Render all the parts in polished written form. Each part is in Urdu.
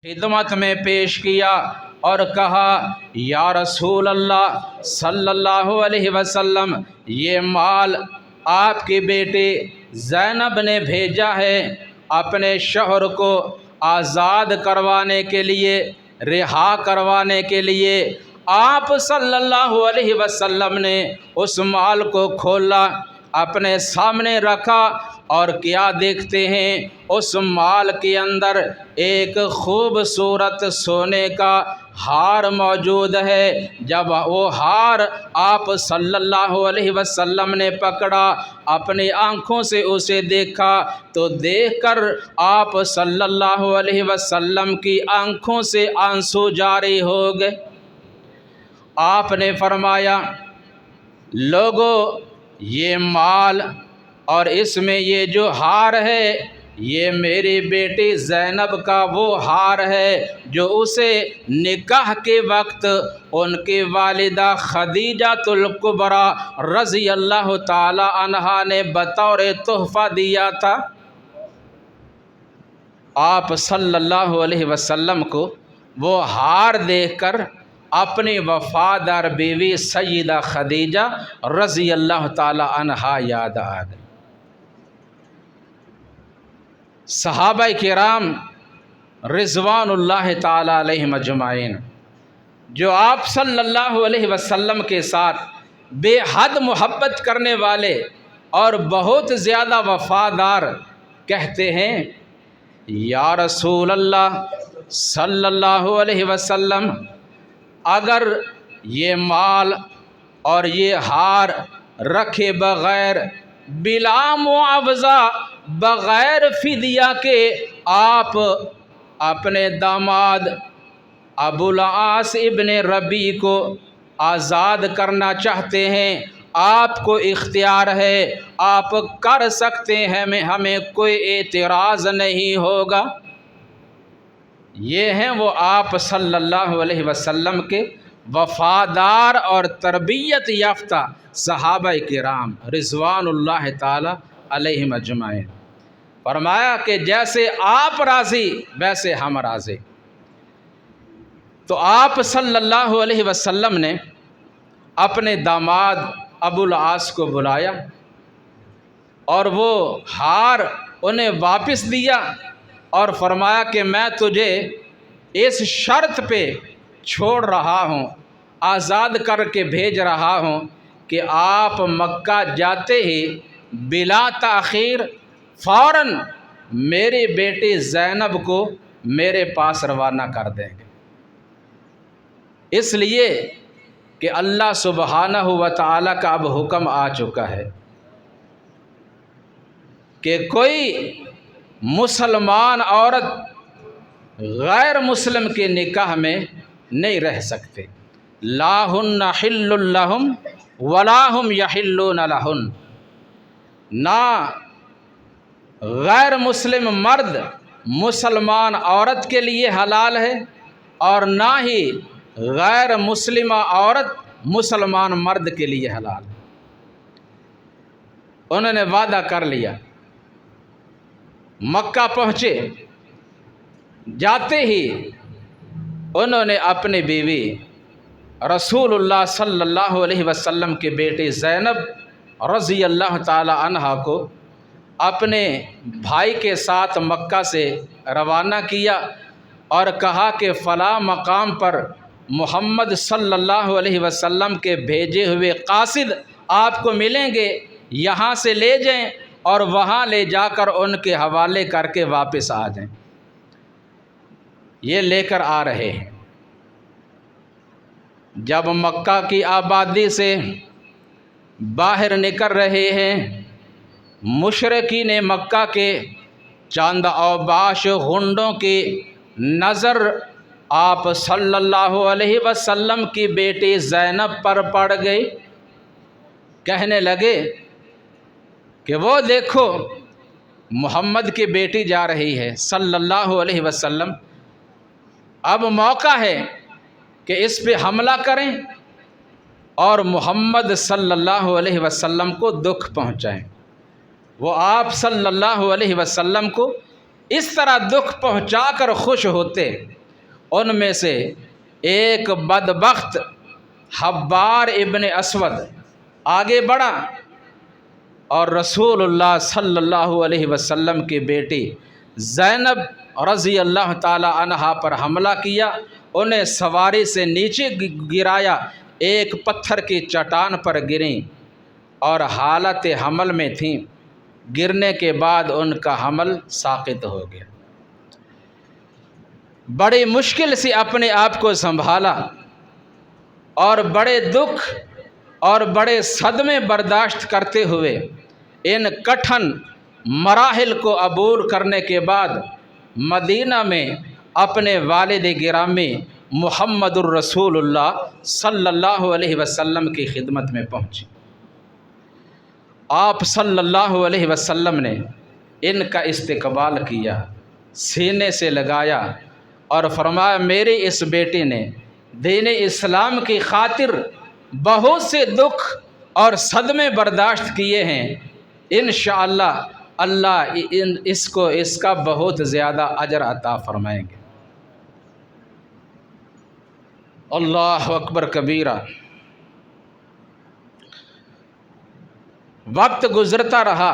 خدمت میں پیش کیا اور کہا یا رسول اللہ صلی اللہ علیہ وسلم، یہ مال آپ کے بیٹے زینب نے بھیجا ہے اپنے شوہر کو آزاد کروانے کے لیے، رہا کروانے کے لیے۔ آپ صلی اللہ علیہ وسلم نے اس مال کو کھولا، اپنے سامنے رکھا، اور کیا دیکھتے ہیں؟ اس مال کے اندر ایک خوبصورت سونے کا ہار موجود ہے۔ جب وہ ہار آپ صلی اللہ علیہ وسلم نے پکڑا، اپنی آنکھوں سے اسے دیکھا، تو دیکھ کر آپ صلی اللہ علیہ وسلم کی آنکھوں سے آنسو جاری ہو گئے۔ آپ نے فرمایا، لوگو، یہ مال اور اس میں یہ جو ہار ہے، یہ میری بیٹی زینب کا وہ ہار ہے جو اسے نکاح کے وقت ان کی والدہ خدیجۃ الکبریٰ رضی اللہ تعالی عنہا نے بطور تحفہ دیا تھا۔ آپ صلی اللہ علیہ وسلم کو وہ ہار دیکھ کر اپنی وفادار بیوی سیدہ خدیجہ رضی اللہ تعالی عنہا یاد آ گئی۔ صحابہ کرام رضوان اللہ تعالی علیہم اجمعین جو آپ صلی اللہ علیہ وسلم کے ساتھ بے حد محبت کرنے والے اور بہت زیادہ وفادار، کہتے ہیں یا رسول اللہ صلی اللہ علیہ وسلم، اگر یہ مال اور یہ ہار رکھے بغیر، بلا معاوضہ، بغیر فدیہ کے، آپ اپنے داماد ابو العاص ابن ربیع کو آزاد کرنا چاہتے ہیں، آپ کو اختیار ہے، آپ کر سکتے ہیں، ہمیں کوئی اعتراض نہیں ہوگا۔ یہ ہیں وہ آپ صلی اللہ علیہ وسلم کے وفادار اور تربیت یافتہ صحابہ کرام رضوان اللہ تعالی علیہم اجمعین۔ فرمایا کہ جیسے آپ راضی ویسے ہم راضی۔ تو آپ صلی اللہ علیہ وسلم نے اپنے داماد ابو العاص کو بلایا اور وہ ہار انہیں واپس دیا اور فرمایا کہ میں تجھے اس شرط پہ چھوڑ رہا ہوں، آزاد کر کے بھیج رہا ہوں کہ آپ مکہ جاتے ہی بلا تاخیر فوراً میری بیٹی زینب کو میرے پاس روانہ کر دیں گے، اس لیے کہ اللہ سبحانہ و تعالیٰ کا اب حکم آ چکا ہے کہ کوئی مسلمان عورت غیر مسلم کے نکاح میں نہیں رہ سکتے۔ لا ہن حل لہم ولا ہم یحلون لہن، نہ غیر مسلم مرد مسلمان عورت کے لیے حلال ہے اور نہ ہی غیر مسلمہ عورت مسلمان مرد کے لیے حلال ہے۔ انہوں نے وعدہ کر لیا، مکہ پہنچے، جاتے ہی انہوں نے اپنی بیوی رسول اللہ صلی اللہ علیہ وسلم کی بیٹی زینب رضی اللہ تعالی عنہا کو اپنے بھائی کے ساتھ مکہ سے روانہ کیا اور کہا کہ فلاں مقام پر محمد صلی اللہ علیہ وسلم کے بھیجے ہوئے قاصد آپ کو ملیں گے، یہاں سے لے جائیں اور وہاں لے جا کر ان کے حوالے کر کے واپس آ جائیں۔ یہ لے کر آ رہے ہیں۔ جب مکہ کی آبادی سے باہر نکل رہے ہیں، مشرکین مکہ کے چند اوباش غنڈوں کی نظر آپ صلی اللہ علیہ وسلم کی بیٹی زینب پر پڑ گئی۔ کہنے لگے کہ وہ دیکھو محمد کی بیٹی جا رہی ہے صلی اللہ علیہ وسلم، اب موقع ہے کہ اس پہ حملہ کریں اور محمد صلی اللہ علیہ وسلم کو دکھ پہنچائیں۔ وہ آپ صلی اللہ علیہ وسلم کو اس طرح دکھ پہنچا کر خوش ہوتے۔ ان میں سے ایک بدبخت حبار ابن اسود آگے بڑھا اور رسول اللہ صلی اللہ علیہ وسلم کی بیٹی زینب رضی اللہ تعالی عنہا پر حملہ کیا، انہیں سواری سے نیچے گرایا، ایک پتھر کی چٹان پر گریں اور حالت حمل میں تھیں۔ گرنے کے بعد ان کا حمل ساقط ہو گیا۔ بڑی مشکل سے اپنے آپ کو سنبھالا اور بڑے دکھ اور بڑے صدمے برداشت کرتے ہوئے ان کٹھن مراحل کو عبور کرنے کے بعد مدینہ میں اپنے والد گرامی محمد الرسول اللہ صلی اللہ علیہ وسلم کی خدمت میں پہنچی۔ آپ صلی اللہ علیہ وسلم نے ان کا استقبال کیا، سینے سے لگایا اور فرمایا میری اس بیٹی نے دین اسلام کی خاطر بہت سے دکھ اور صدمے برداشت کیے ہیں، انشاءاللہ اللہ اس کو اس کا بہت زیادہ اجر عطا فرمائیں گے۔ اللہ اکبر کبیرہ۔ وقت گزرتا رہا،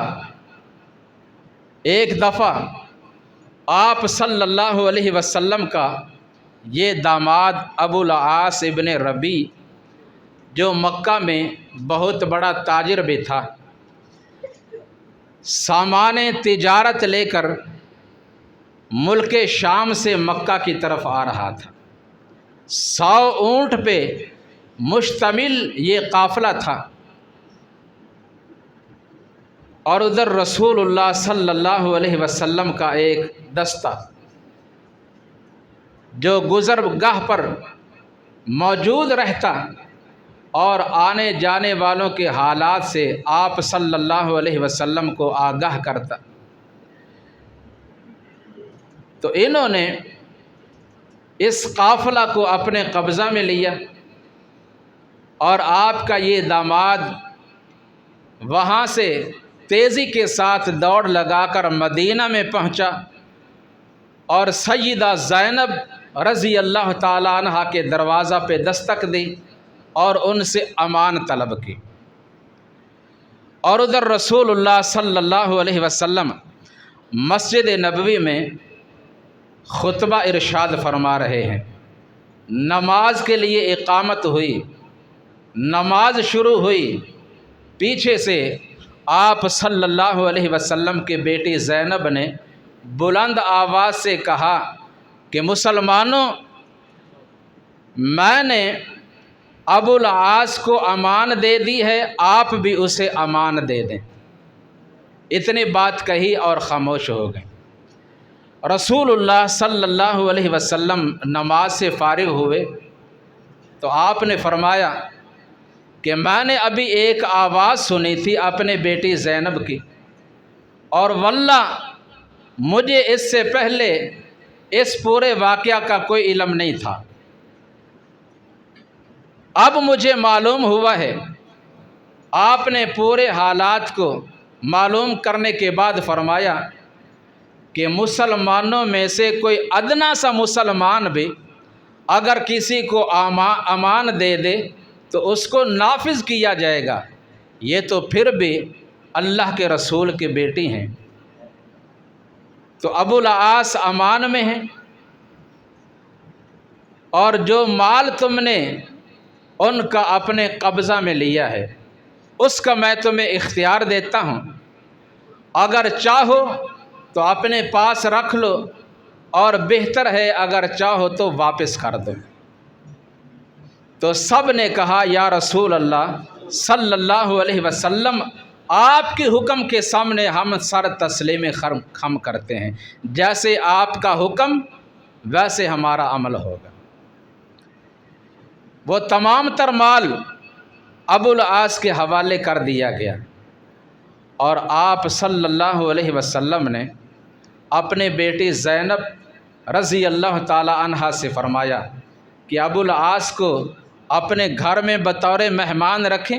ایک دفعہ آپ صلی اللہ علیہ وسلم کا یہ داماد ابو العاص ابن ربیع جو مکہ میں بہت بڑا تاجر بھی تھا، سامان تجارت لے کر ملک شام سے مکہ کی طرف آ رہا تھا۔ 100 اونٹ پہ مشتمل یہ قافلہ تھا اور ادھر رسول اللہ صلی اللہ علیہ وسلم کا ایک دستہ جو گزرگاہ پر موجود رہتا اور آنے جانے والوں کے حالات سے آپ صلی اللہ علیہ وسلم کو آگاہ کرتا۔ تو انہوں نے اس قافلہ کو اپنے قبضہ میں لیا اور آپ کا یہ داماد وہاں سے تیزی کے ساتھ دوڑ لگا کر مدینہ میں پہنچا اور سیدہ زینب رضی اللہ تعالیٰ عنہا کے دروازہ پہ دستک دی اور ان سے امان طلب کی۔ اور ادھر رسول اللہ صلی اللہ علیہ وسلم مسجد نبوی میں خطبہ ارشاد فرما رہے ہیں۔ نماز کے لیے اقامت ہوئی، نماز شروع ہوئی، پیچھے سے آپ صلی اللہ علیہ وسلم کی بیٹی زینب نے بلند آواز سے کہا کہ مسلمانوں، میں نے ابو العاص کو امان دے دی ہے، آپ بھی اسے امان دے دیں۔ اتنی بات کہی اور خاموش ہو گئے۔ رسول اللہ صلی اللہ علیہ وسلم نماز سے فارغ ہوئے تو آپ نے فرمایا کہ میں نے ابھی ایک آواز سنی تھی اپنے بیٹی زینب کی، اور واللہ مجھے اس سے پہلے اس پورے واقعہ کا کوئی علم نہیں تھا، اب مجھے معلوم ہوا ہے۔ آپ نے پورے حالات کو معلوم کرنے کے بعد فرمایا کہ مسلمانوں میں سے کوئی ادنا سا مسلمان بھی اگر کسی کو امان دے دے تو اس کو نافذ کیا جائے گا، یہ تو پھر بھی اللہ کے رسول کی بیٹی ہیں۔ تو ابو العاص امان میں ہیں، اور جو مال تم نے ان کا اپنے قبضہ میں لیا ہے اس کا میں تمہیں اختیار دیتا ہوں، اگر چاہو تو اپنے پاس رکھ لو، اور بہتر ہے اگر چاہو تو واپس کر دو۔ تو سب نے کہا یا رسول اللہ صلی اللہ علیہ وسلم، آپ کے حکم کے سامنے ہم سر تسلیم خم کرتے ہیں، جیسے آپ کا حکم ویسے ہمارا عمل ہوگا۔ وہ تمام تر مال ابو العاص کے حوالے کر دیا گیا، اور آپ صلی اللہ علیہ وسلم نے اپنے بیٹی زینب رضی اللہ تعالی عنہا سے فرمایا کہ ابو العاص کو اپنے گھر میں بطور مہمان رکھیں،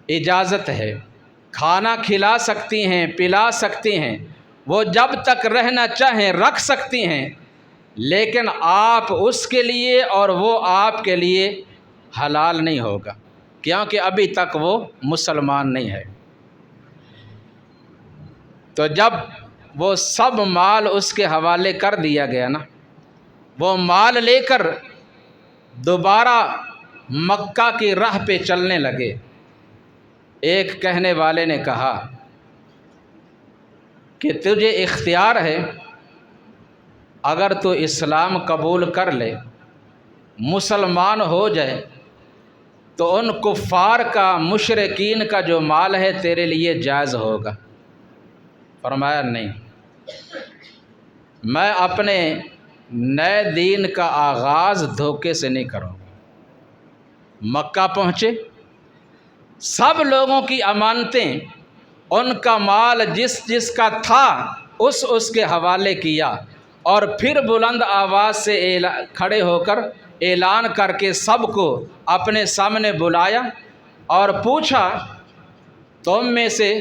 اجازت ہے، کھانا کھلا سکتی ہیں، پلا سکتی ہیں، وہ جب تک رہنا چاہیں رکھ سکتی ہیں، لیکن آپ اس کے لیے اور وہ آپ کے لیے حلال نہیں ہوگا، کیونکہ ابھی تک وہ مسلمان نہیں ہے۔ تو جب وہ سب مال اس کے حوالے کر دیا گیا نا، وہ مال لے کر دوبارہ مکہ کی راہ پہ چلنے لگے۔ ایک کہنے والے نے کہا کہ تجھے اختیار ہے، اگر تو اسلام قبول کر لے، مسلمان ہو جائے، تو ان کفار کا، مشرکین کا جو مال ہے تیرے لیے جائز ہوگا۔ فرمایا نہیں، میں اپنے نئے دین کا آغاز دھوکے سے نہیں کروں گا۔ مکہ پہنچے، سب لوگوں کی امانتیں، ان کا مال جس جس کا تھا اس کے حوالے کیا، اور پھر بلند آواز سے کھڑے ہو کر اعلان کر کے سب کو اپنے سامنے بلایا اور پوچھا، تم میں سے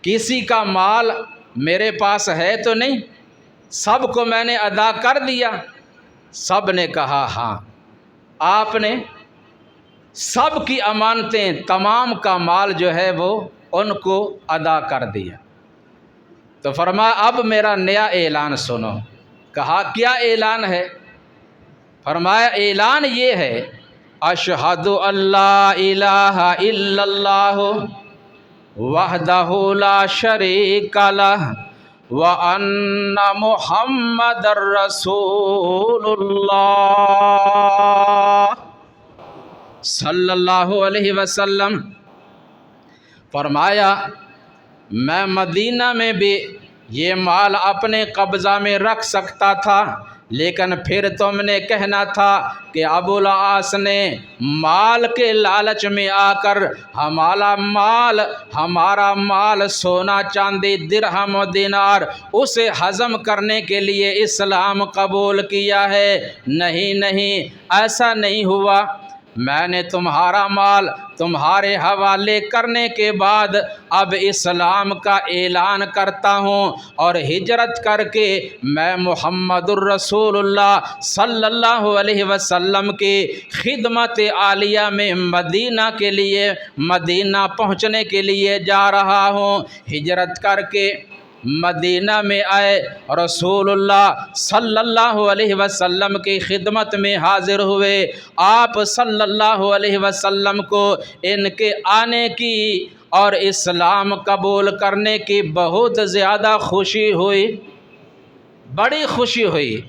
کسی کا مال میرے پاس ہے تو نہیں؟ سب کو میں نے ادا کر دیا۔ سب نے کہا ہاں۔ آپ نے سب کی امانتیں، تمام کا مال جو ہے وہ ان کو ادا کر دیا۔ تو فرمایا اب میرا نیا اعلان سنو۔ کہا کیا اعلان ہے؟ فرمایا اعلان یہ ہے، اشہد اللہ الہ الا اللہ وحدہ لا شریک لہ وان محمد رسول اللہ صلی اللہ علیہ وسلم۔ فرمایا میں مدینہ میں بھی یہ مال اپنے قبضہ میں رکھ سکتا تھا، لیکن پھر تم نے کہنا تھا کہ ابو العاص نے مال کے لالچ میں آ کر ہمارا مال سونا چاندی درہم و دینار اسے ہضم کرنے کے لیے اسلام قبول کیا ہے۔ نہیں، ایسا نہیں ہوا۔ میں نے تمہارا مال تمہارے حوالے کرنے کے بعد اب اسلام کا اعلان کرتا ہوں، اور ہجرت کر کے میں محمد الرسول اللہ صلی اللہ علیہ وسلم کی خدمت عالیہ میں مدینہ کے لیے، مدینہ پہنچنے کے لیے جا رہا ہوں۔ ہجرت کر کے مدینہ میں آئے، رسول اللہ صلی اللہ علیہ وسلم کی خدمت میں حاضر ہوئے۔ آپ صلی اللہ علیہ وسلم کو ان کے آنے کی اور اسلام قبول کرنے کی بہت زیادہ خوشی ہوئی، بڑی خوشی ہوئی۔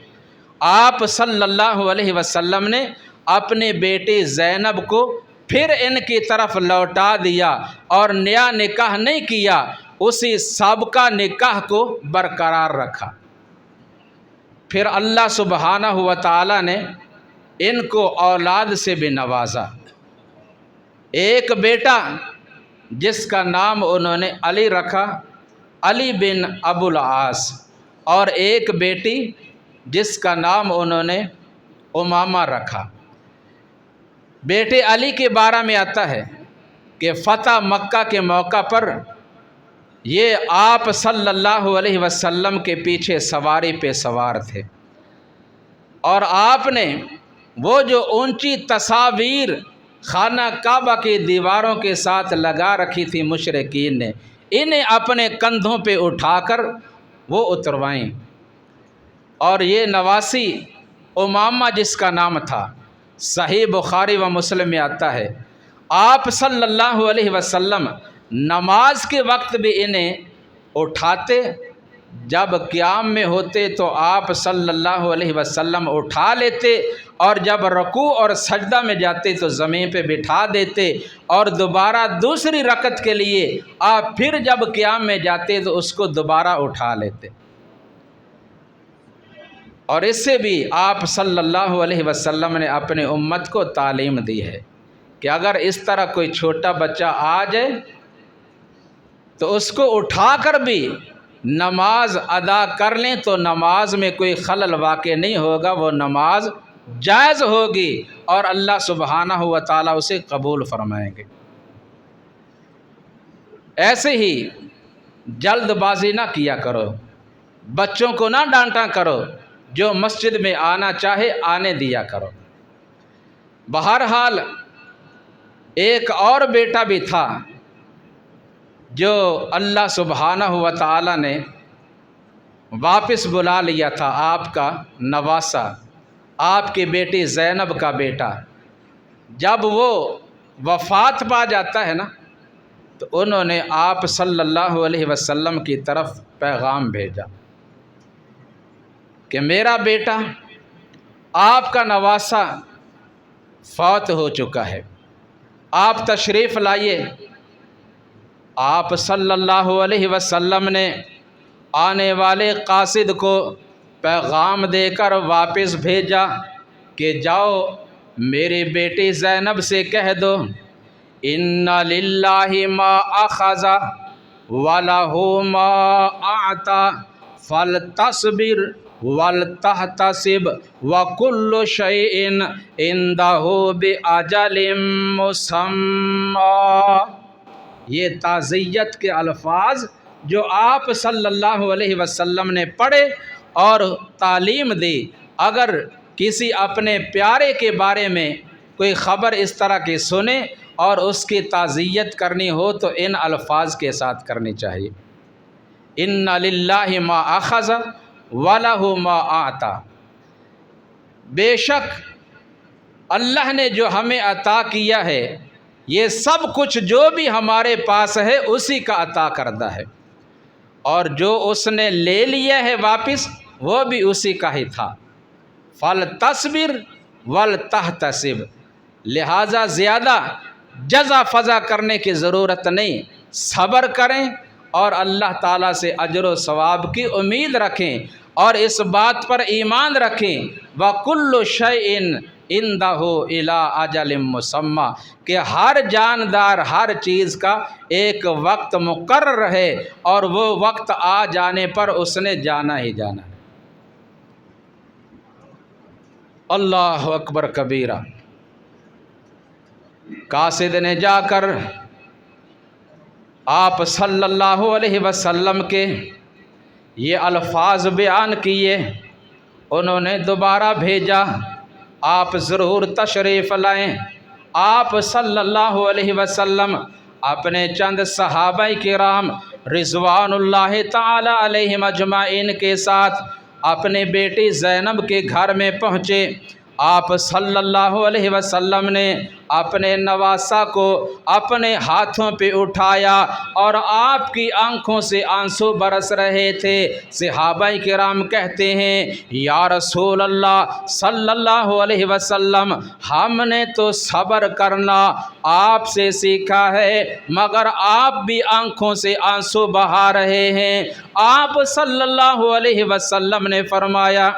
آپ صلی اللہ علیہ وسلم نے اپنی بیٹی زینب کو پھر ان کی طرف لوٹا دیا اور نیا نکاح نہیں کیا، اسی سابقہ نکاح کو برقرار رکھا۔ پھر اللہ سبحانہ و تعالی نے ان کو اولاد سے بھی نوازا۔ ایک بیٹا جس کا نام انہوں نے علی رکھا، علی بن ابو العاص، اور ایک بیٹی جس کا نام انہوں نے امامہ رکھا۔ بیٹے علی کے بارے میں آتا ہے کہ فتح مکہ کے موقع پر یہ آپ صلی اللہ علیہ وسلم کے پیچھے سواری پہ سوار تھے، اور آپ نے وہ جو اونچی تصاویر خانہ کعبہ کی دیواروں کے ساتھ لگا رکھی تھی مشرکین نے، انہیں اپنے کندھوں پہ اٹھا کر وہ اتروائیں، اور یہ نواسی امامہ جس کا نام تھا، صحیح بخاری و مسلم میں آتا ہے آپ صلی اللہ علیہ وسلم نماز کے وقت بھی انہیں اٹھاتے، جب قیام میں ہوتے تو آپ صلی اللہ علیہ وسلم اٹھا لیتے، اور جب رکوع اور سجدہ میں جاتے تو زمین پہ بٹھا دیتے، اور دوبارہ دوسری رکعت کے لیے آپ پھر جب قیام میں جاتے تو اس کو دوبارہ اٹھا لیتے۔ اور اس سے بھی آپ صلی اللہ علیہ وسلم نے اپنے امت کو تعلیم دی ہے کہ اگر اس طرح کوئی چھوٹا بچہ آ جائے تو اس کو اٹھا کر بھی نماز ادا کر لیں تو نماز میں کوئی خلل واقع نہیں ہوگا، وہ نماز جائز ہوگی اور اللہ سبحانہ و تعالیٰ اسے قبول فرمائیں گے۔ ایسے ہی جلد بازی نہ کیا کرو، بچوں کو نہ ڈانٹا کرو، جو مسجد میں آنا چاہے آنے دیا کرو۔ بہرحال ایک اور بیٹا بھی تھا جو اللہ سبحانہ و تعالی نے واپس بلا لیا تھا، آپ کا نواسا، آپ کی بیٹی زینب کا بیٹا۔ جب وہ وفات پا جاتا ہے نا تو انہوں نے آپ صلی اللہ علیہ وسلم کی طرف پیغام بھیجا کہ میرا بیٹا آپ کا نواسا فوت ہو چکا ہے، آپ تشریف لائیے۔ آپ صلی اللہ علیہ وسلم نے آنے والے قاصد کو پیغام دے کر واپس بھیجا کہ جاؤ میری بیٹی زینب سے کہہ دو ان للہ ما اخذ ولہ ما اعطی فلتصبر ولتحتسب وکل شیء عندہ باجل مسمی۔ یہ تعزیت کے الفاظ جو آپ صلی اللہ علیہ وسلم نے پڑھے اور تعلیم دی، اگر کسی اپنے پیارے کے بارے میں کوئی خبر اس طرح کی سنے اور اس کی تعزیت کرنی ہو تو ان الفاظ کے ساتھ کرنی چاہیے، ان للہ ما اخذ ولہ ما اعطی۔ بے شک اللہ نے جو ہمیں عطا کیا ہے، یہ سب کچھ جو بھی ہمارے پاس ہے اسی کا عطا کردہ ہے، اور جو اس نے لے لیا ہے واپس وہ بھی اسی کا ہی تھا۔ فَلْتَصْبِرْ وَلْتَحْتَسِبْ، لہٰذا زیادہ جزا فضا کرنے کی ضرورت نہیں، صبر کریں اور اللہ تعالیٰ سے اجر و ثواب کی امید رکھیں اور اس بات پر ایمان رکھیں وَكُلُّ شَيْءٍ عِندَهُ إِلَىٰ أَجَلٍ مُّسَمًّى، کہ ہر جاندار ہر چیز کا ایک وقت مقرر ہے اور وہ وقت آ جانے پر اس نے جانا ہی جانا ہے۔ اللہ اکبر کبیرہ۔ قاصد نے جا کر آپ صلی اللہ علیہ وسلم کے یہ الفاظ بیان کیے، انہوں نے دوبارہ بھیجا آپ ضرور تشریف لائیں۔ آپ صلی اللہ علیہ وسلم اپنے چند صحابہ کرام رضوان اللہ تعالی علیہم اجمعین کے ساتھ اپنے بیٹی زینب کے گھر میں پہنچے۔ آپ صلی اللہ علیہ وسلم نے اپنے نواسا کو اپنے ہاتھوں پہ اٹھایا اور آپ کی آنکھوں سے آنسو برس رہے تھے۔ صحابہ کرام کہتے ہیں یا رسول اللہ صلی اللہ علیہ وسلم، ہم نے تو صبر کرنا آپ سے سیکھا ہے مگر آپ بھی آنکھوں سے آنسو بہا رہے ہیں۔ آپ صلی اللہ علیہ وسلم نے فرمایا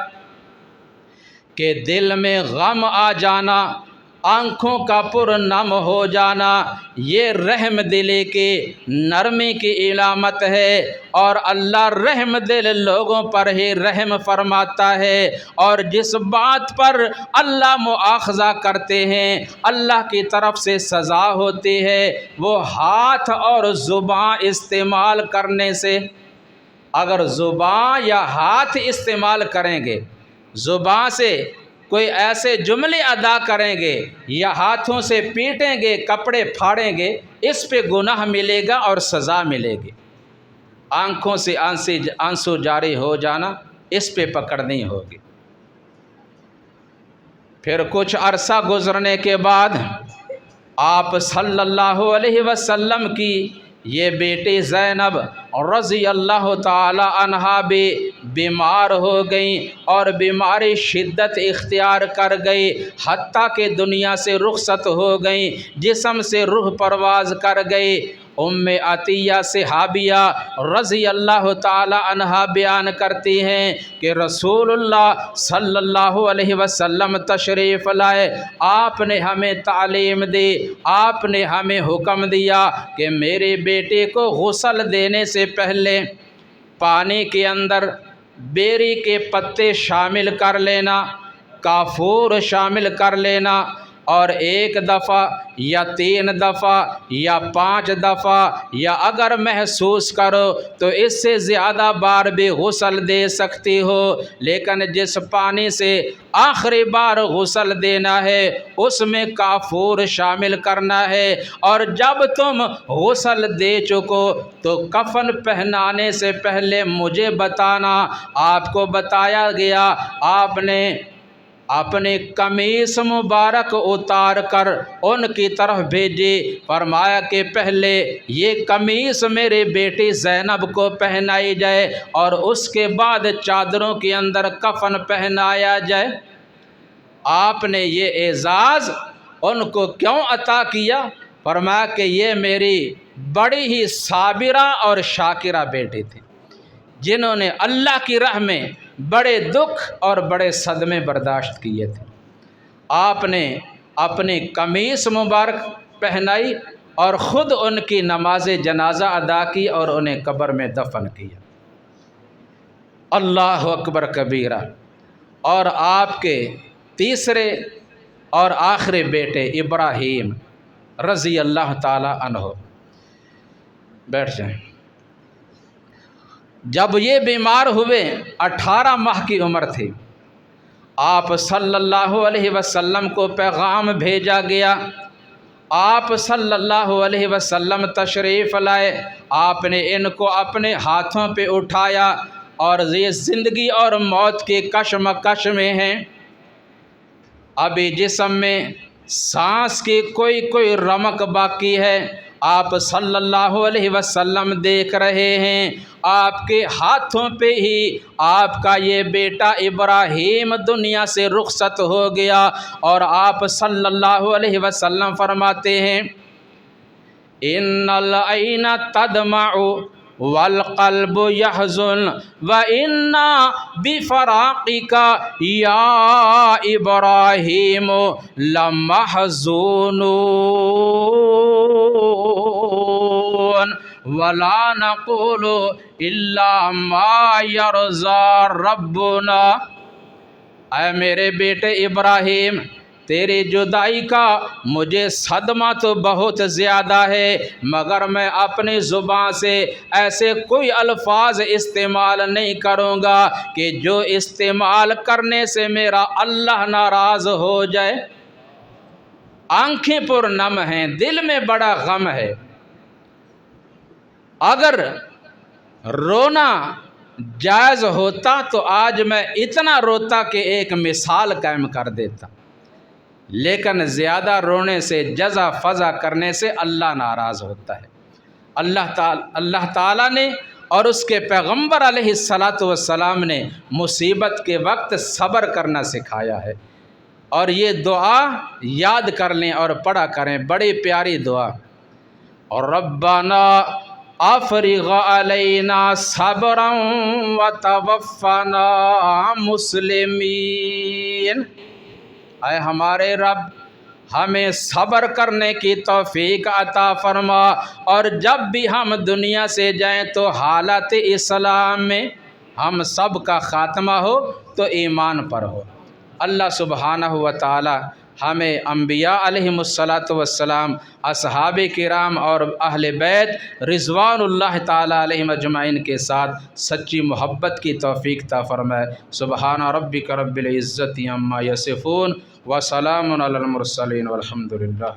کہ دل میں غم آ جانا، آنکھوں کا پرنم ہو جانا، یہ رحم دلی کی نرمی کی علامت ہے، اور اللہ رحم دل لوگوں پر ہی رحم فرماتا ہے، اور جس بات پر اللہ مؤاخذہ کرتے ہیں اللہ کی طرف سے سزا ہوتی ہے وہ ہاتھ اور زبان استعمال کرنے سے۔ اگر زبان یا ہاتھ استعمال کریں گے، زبان سے کوئی ایسے جملے ادا کریں گے یا ہاتھوں سے پیٹیں گے، کپڑے پھاڑیں گے، اس پہ گناہ ملے گا اور سزا ملے گی۔ آنکھوں سے آنسو جاری ہو جانا، اس پہ پکڑنی ہوگی۔ پھر کچھ عرصہ گزرنے کے بعد آپ صلی اللہ علیہ وسلم کی یہ بیٹی زینب رضی اللہ تعالی عنہا بھی بیمار ہو گئیں اور بیماری شدت اختیار کر گئی، حتیٰ کہ دنیا سے رخصت ہو گئیں، جسم سے روح پرواز کر گئی۔ ام عطیہ صحابیہ رضی اللہ تعالی عنہا بیان کرتی ہیں کہ رسول اللہ صلی اللہ علیہ وسلم تشریف لائے، آپ نے ہمیں تعلیم دی، آپ نے ہمیں حکم دیا کہ میرے بیٹے کو غسل دینے سے پہلے پانی کے اندر بیری کے پتے شامل کر لینا، کافور شامل کر لینا اور ایک دفعہ یا 3 دفعہ یا 5 دفعہ یا اگر محسوس کرو تو اس سے زیادہ بار بھی غسل دے سکتی ہو، لیکن جس پانی سے آخری بار غسل دینا ہے اس میں کافور شامل کرنا ہے۔ اور جب تم غسل دے چکو تو کفن پہنانے سے پہلے مجھے بتانا۔ آپ کو بتایا گیا، آپ نے اپنی قمیص مبارک اتار کر ان کی طرف بھیجی، فرمایا کہ پہلے یہ قمیص میرے بیٹی زینب کو پہنائی جائے اور اس کے بعد چادروں کے اندر کفن پہنایا جائے۔ آپ نے یہ اعزاز ان کو کیوں عطا کیا؟ فرمایا کہ یہ میری بڑی ہی صابرہ اور شاکرہ بیٹی تھی، جنہوں نے اللہ کی راہ میں بڑے دکھ اور بڑے صدمے برداشت کیے تھے۔ آپ نے اپنی قمیص مبارک پہنائی اور خود ان کی نماز جنازہ ادا کی اور انہیں قبر میں دفن کیا۔ اللہ اکبر کبیرہ۔ اور آپ کے تیسرے اور آخری بیٹے ابراہیم رضی اللہ تعالی عنہ، بیٹھ جائیں، جب یہ بیمار ہوئے 18 ماہ کی عمر تھی، آپ صلی اللہ علیہ وسلم کو پیغام بھیجا گیا۔ آپ صلی اللہ علیہ وسلم تشریف لائے، آپ نے ان کو اپنے ہاتھوں پہ اٹھایا اور یہ زندگی اور موت کے کشمکش میں ہیں، ابھی جسم میں سانس کی کوئی رمق باقی ہے۔ آپ صلی اللہ علیہ وسلم دیکھ رہے ہیں، آپ کے ہاتھوں پہ ہی آپ کا یہ بیٹا ابراہیم دنیا سے رخصت ہو گیا، اور آپ صلی اللہ علیہ وسلم فرماتے ہیں ان العین تدمع والقلب يحزن وإنا بفراقك یا ابراہیم لمحزونون ولا نقول الا ما يرضى ربنا۔ اے میرے بیٹے ابراہیم، تیری جدائی کا مجھے صدمہ تو بہت زیادہ ہے، مگر میں اپنی زبان سے ایسے کوئی الفاظ استعمال نہیں کروں گا کہ جو استعمال کرنے سے میرا اللہ ناراض ہو جائے۔ آنکھیں پر نم ہیں، دل میں بڑا غم ہے۔ اگر رونا جائز ہوتا تو آج میں اتنا روتا کہ ایک مثال قائم کر دیتا، لیکن زیادہ رونے سے جزا فضا کرنے سے اللہ ناراض ہوتا ہے۔ اللہ تعالیٰ نے اور اس کے پیغمبر علیہ الصلاۃ والسلام نے مصیبت کے وقت صبر کرنا سکھایا ہے، اور یہ دعا یاد کر لیں اور پڑھا کریں، بڑی پیاری دعا۔ اور ربنا افرغ علینا صبرا وتوفنا مسلمین۔ اے ہمارے رب، ہمیں صبر کرنے کی توفیق عطا فرما، اور جب بھی ہم دنیا سے جائیں تو حالت اسلام میں ہم سب کا خاتمہ ہو تو ایمان پر ہو۔ اللہ سبحانہ و تعالی ہمیں انبیاء علیہم الصلاۃ والسلام، اصحاب کرام اور اہل بیت رضوان اللہ تعالی علیہم اجمعین کے ساتھ سچی محبت کی توفیق عطا فرمائے۔ سبحان ربک رب العزت عما یصفون وسلام علی المرسلین والحمد للہ۔